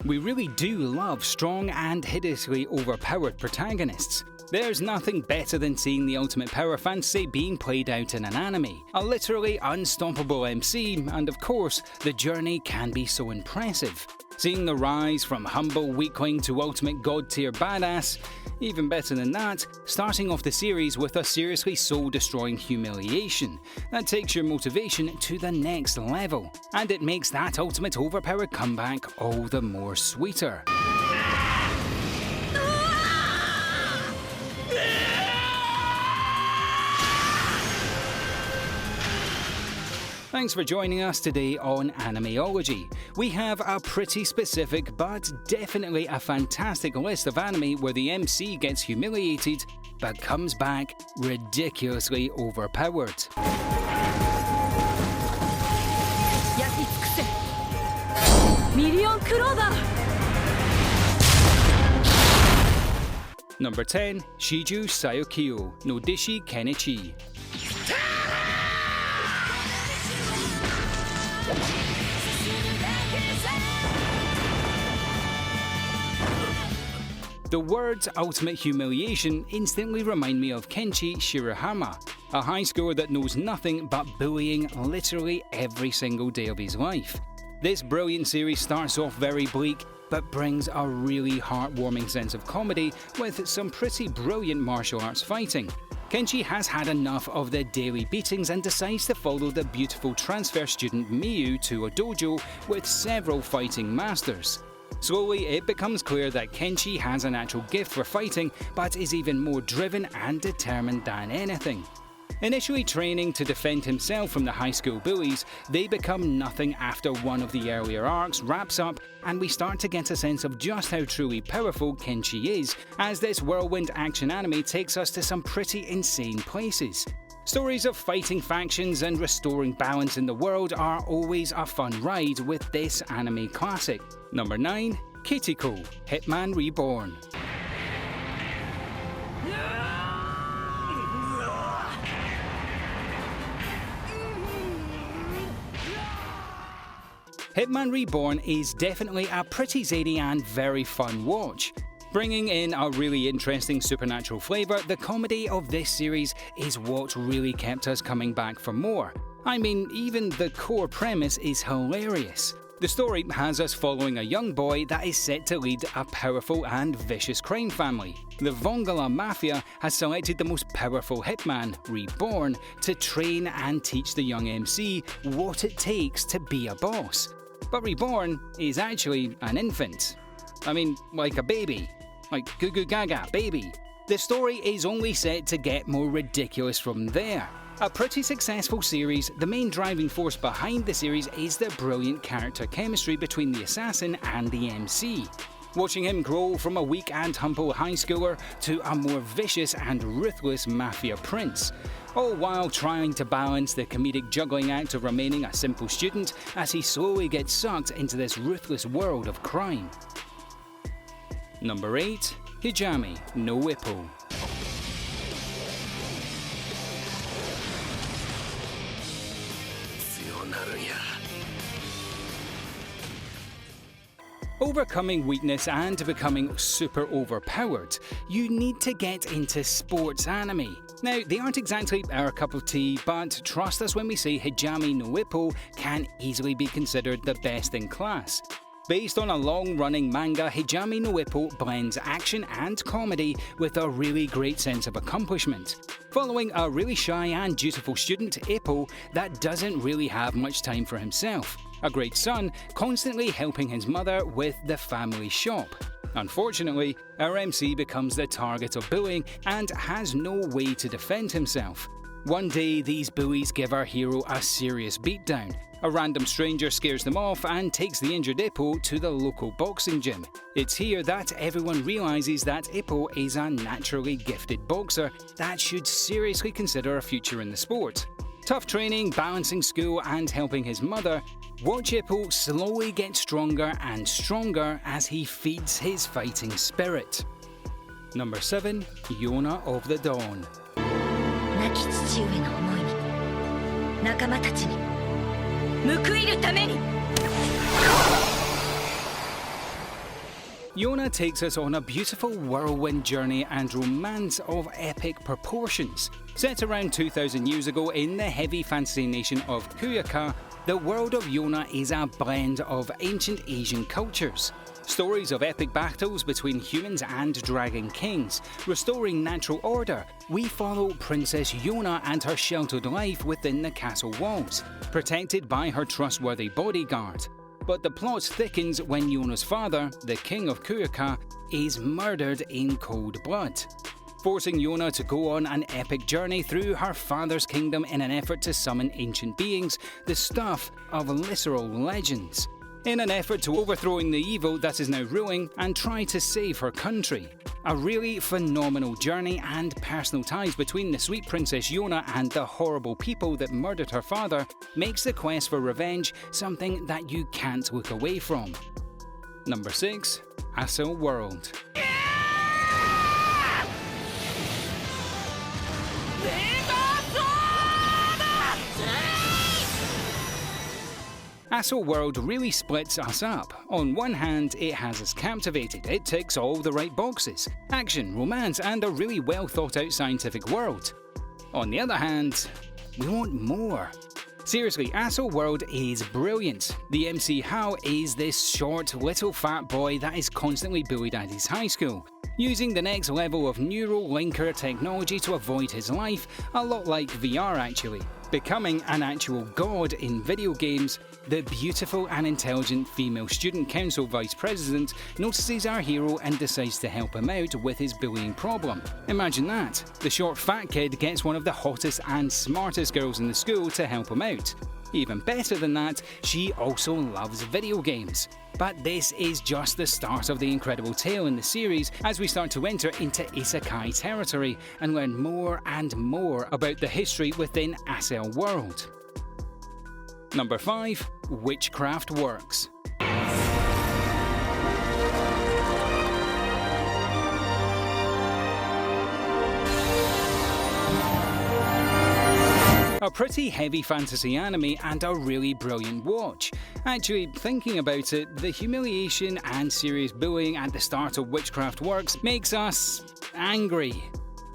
We really do love strong and hideously overpowered protagonists. There's nothing better than seeing the ultimate power fantasy being played out in an anime. A literally unstoppable MC, and of course, the journey can be so impressive. Seeing the rise from humble weakling to ultimate god-tier badass, even better than that, starting off the series with a seriously soul-destroying humiliation that takes your motivation to the next level, and it makes that ultimate overpowered comeback all the more sweeter. Thanks for joining us today on Animeology. We have a pretty specific but definitely a fantastic list of anime where the MC gets humiliated but comes back ridiculously overpowered. Number 10. Shiju Sayokyo no Dishi Kenichi. The words ultimate humiliation instantly remind me of Kenshi Shirahama, a high schooler that knows nothing but bullying literally every single day of his life. This brilliant series starts off very bleak, but brings a really heartwarming sense of comedy with some pretty brilliant martial arts fighting. Kenshi has had enough of the daily beatings and decides to follow the beautiful transfer student Miyu to a dojo with several fighting masters. Slowly, it becomes clear that Kenshi has a natural gift for fighting, but is even more driven and determined than anything. Initially training to defend himself from the high school bullies, they become nothing after one of the earlier arcs wraps up, and we start to get a sense of just how truly powerful Kenshi is, as this whirlwind action anime takes us to some pretty insane places. Stories of fighting factions and restoring balance in the world are always a fun ride with this anime classic. Number 9. Katekyo, Hitman Reborn. Hitman Reborn is definitely a pretty zany and very fun watch. Bringing in a really interesting supernatural flavour, the comedy of this series is what really kept us coming back for more. I mean, even the core premise is hilarious. The story has us following a young boy that is set to lead a powerful and vicious crime family. The Vongala Mafia has selected the most powerful hitman, Reborn, to train and teach the young MC what it takes to be a boss. But Reborn is actually an infant. I mean, like a baby. Like Goo Goo Gaga, baby. The story is only set to get more ridiculous from there. A pretty successful series, the main driving force behind the series is the brilliant character chemistry between the assassin and the MC. Watching him grow from a weak and humble high schooler to a more vicious and ruthless mafia prince, all while trying to balance the comedic juggling act of remaining a simple student as he slowly gets sucked into this ruthless world of crime. Number 8. Hajime no Ippo. Overcoming weakness and becoming super overpowered, you need to get into sports anime. Now, they aren't exactly our cup of tea, but trust us when we say Hajime no Ippo can easily be considered the best in class. Based on a long-running manga, Hajime no Ippo blends action and comedy with a really great sense of accomplishment. Following a really shy and dutiful student, Ippo, that doesn't really have much time for himself. A great son, constantly helping his mother with the family shop. Unfortunately, our MC becomes the target of bullying and has no way to defend himself. One day, these bullies give our hero a serious beatdown. A random stranger scares them off and takes the injured Ippo to the local boxing gym. It's here that everyone realises that Ippo is a naturally gifted boxer that should seriously consider a future in the sport. Tough training, balancing school and helping his mother, watch Ippo slowly get stronger and stronger as he feeds his fighting spirit. Number 7. Yona of the Dawn. 亡き父上の思いに仲間たちに 報いるために 報いるために 報いるために 報いるために 報いるために 報いるために 報いるために 報いるために 報いるために 報いるために 報いるために 報いるために 報いるために 報いるために 報いるために 報いるために 報いるために 報いるために Yona takes us on a beautiful whirlwind journey and romance of epic proportions. Set around 2000 years ago in the heavy fantasy nation of Kuyaka, the world of Yona is a blend of ancient Asian cultures. Stories of epic battles between humans and dragon kings. Restoring natural order, we follow Princess Yona and her sheltered life within the castle walls, protected by her trustworthy bodyguard. But the plot thickens when Yona's father, the king of Kuyaka, is murdered in cold blood, forcing Yona to go on an epic journey through her father's kingdom in an effort to summon ancient beings, the stuff of literal legends, in an effort to overthrowing the evil that is now ruling and try to save her country. A really phenomenal journey, and personal ties between the sweet Princess Yona and the horrible people that murdered her father makes the quest for revenge something that you can't look away from. Number 6. Accel World. Accel World really splits us up. On one hand, it has us captivated. It ticks all the right boxes: action, romance, and a really well thought out scientific world. On the other hand, we want more. Seriously, Accel World is brilliant. The MC Hao is this short, little fat boy that is constantly bullied at his high school, using the next level of neural linker technology to avoid his life, a lot like VR actually. Becoming an actual god in video games, the beautiful and intelligent female student council vice president notices our hero and decides to help him out with his bullying problem. Imagine that. The short fat kid gets one of the hottest and smartest girls in the school to help him out. Even better than that, she also loves video games. But this is just the start of the incredible tale in the series as we start to enter into isekai territory and learn more and more about the history within Accel World. Number 5. Witchcraft Works. A pretty heavy fantasy anime and a really brilliant watch. Actually, thinking about it, the humiliation and serious bullying at the start of Witchcraft Works makes us angry.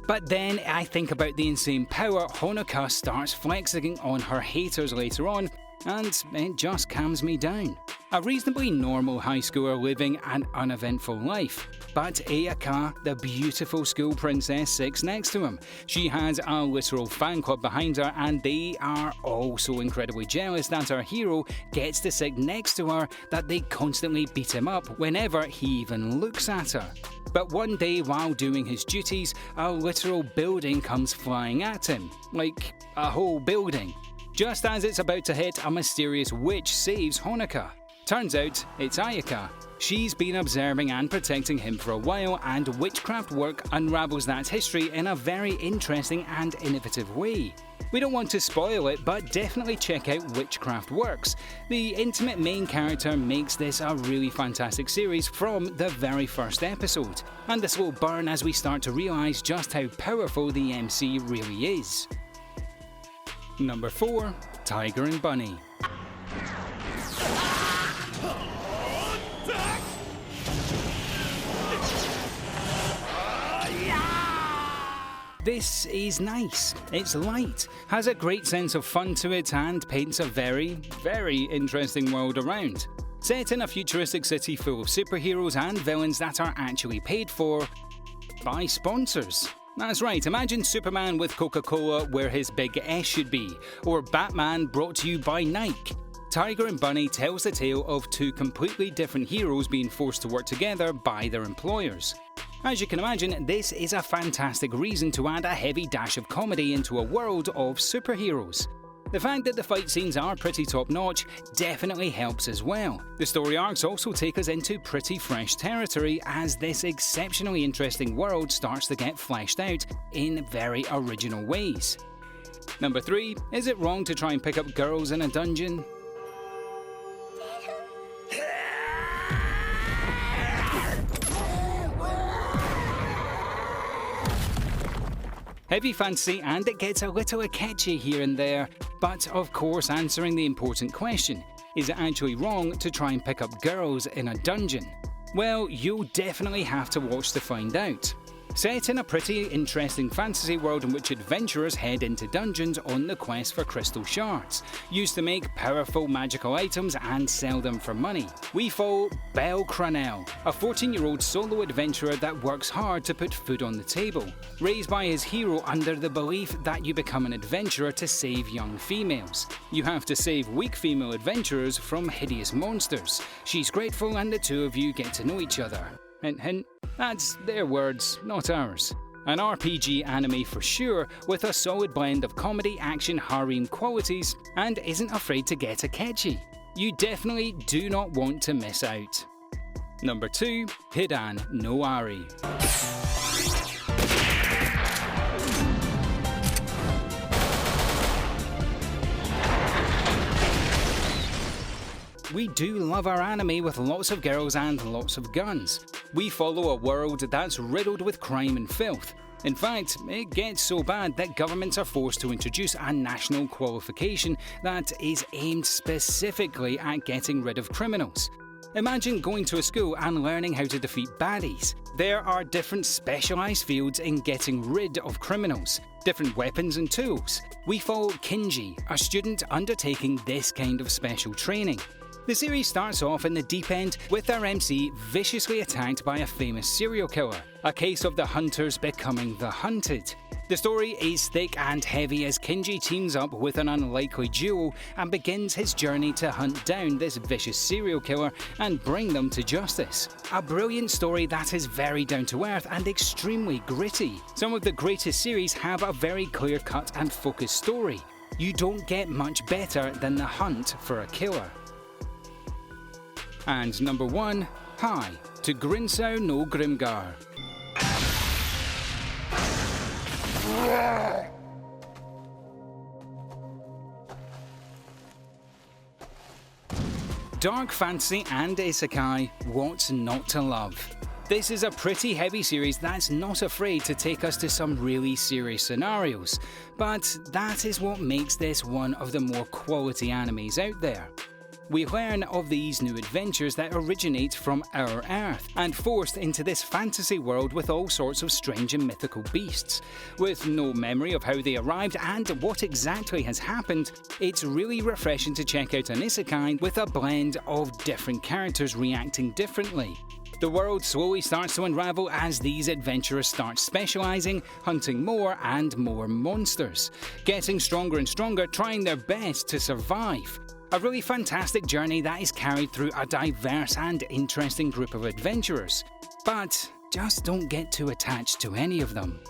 But then I think about the insane power Honoka starts flexing on her haters later on, and it just calms me down. A reasonably normal high schooler living an uneventful life. But Ayaka, the beautiful school princess, sits next to him. She has a literal fan club behind her, and they are all so incredibly jealous that our hero gets to sit next to her that they constantly beat him up whenever he even looks at her. But one day while doing his duties, a literal building comes flying at him. Like a whole building. Just as it's about to hit, a mysterious witch saves Honoka. Turns out, it's Ayaka. She's been observing and protecting him for a while, and Witchcraft Work unravels that history in a very interesting and innovative way. We don't want to spoil it, but definitely check out Witchcraft Works. The intimate main character makes this a really fantastic series from the very first episode, and the slow burn as we start to realise just how powerful the MC really is. Number 4. Tiger and Bunny. This is nice. It's light, has a great sense of fun to it, and paints a very, very interesting world around. Set in a futuristic city full of superheroes and villains that are actually paid for by sponsors. That's right, imagine Superman with Coca-Cola where his big S should be, or Batman brought to you by Nike. Tiger and Bunny tells the tale of two completely different heroes being forced to work together by their employers. As you can imagine, this is a fantastic reason to add a heavy dash of comedy into a world of superheroes. The fact that the fight scenes are pretty top-notch definitely helps as well. The story arcs also take us into pretty fresh territory as this exceptionally interesting world starts to get fleshed out in very original ways. Number 3. Is it wrong to try and pick up girls in a dungeon? Heavy fantasy, and it gets a little akechi here and there, but of course answering the important question, is it actually wrong to try and pick up girls in a dungeon? Well, you'll definitely have to watch to find out. Set in a pretty interesting fantasy world in which adventurers head into dungeons on the quest for crystal shards, used to make powerful magical items and sell them for money. We follow Belle Cranell, a 14-year-old solo adventurer that works hard to put food on the table, raised by his hero under the belief that you become an adventurer to save young females. You have to save weak female adventurers from hideous monsters. She's grateful and the two of you get to know each other. Hint hint. That's their words, not ours. An RPG anime for sure, with a solid blend of comedy, action, harem qualities, and isn't afraid to get Akechi. You definitely do not want to miss out. Number 2. Hidan no Ari. We do love our anime with lots of girls and lots of guns. We follow a world that's riddled with crime and filth. In fact, it gets so bad that governments are forced to introduce a national qualification that is aimed specifically at getting rid of criminals. Imagine going to a school and learning how to defeat baddies. There are different specialised fields in getting rid of criminals, different weapons and tools. We follow Kenichi, a student undertaking this kind of special training. The series starts off in the deep end with our MC viciously attacked by a famous serial killer, a case of the hunters becoming the hunted. The story is thick and heavy as Kenichi teams up with an unlikely duo and begins his journey to hunt down this vicious serial killer and bring them to justice. A brilliant story that is very down to earth and extremely gritty. Some of the greatest series have a very clear-cut and focused story. You don't get much better than the hunt for a killer. And number 1, Hi to Grinsau no Grimgar. Dark fantasy and isekai, what's not to love? This is a pretty heavy series that's not afraid to take us to some really serious scenarios, but that is what makes this one of the more quality animes out there. We learn of these new adventures that originate from our Earth and forced into this fantasy world with all sorts of strange and mythical beasts. With no memory of how they arrived and what exactly has happened, it's really refreshing to check out an isekai with a blend of different characters reacting differently. The world slowly starts to unravel as these adventurers start specialising, hunting more and more monsters, getting stronger and stronger, trying their best to survive. A really fantastic journey that is carried through a diverse and interesting group of adventurers. But just don't get too attached to any of them.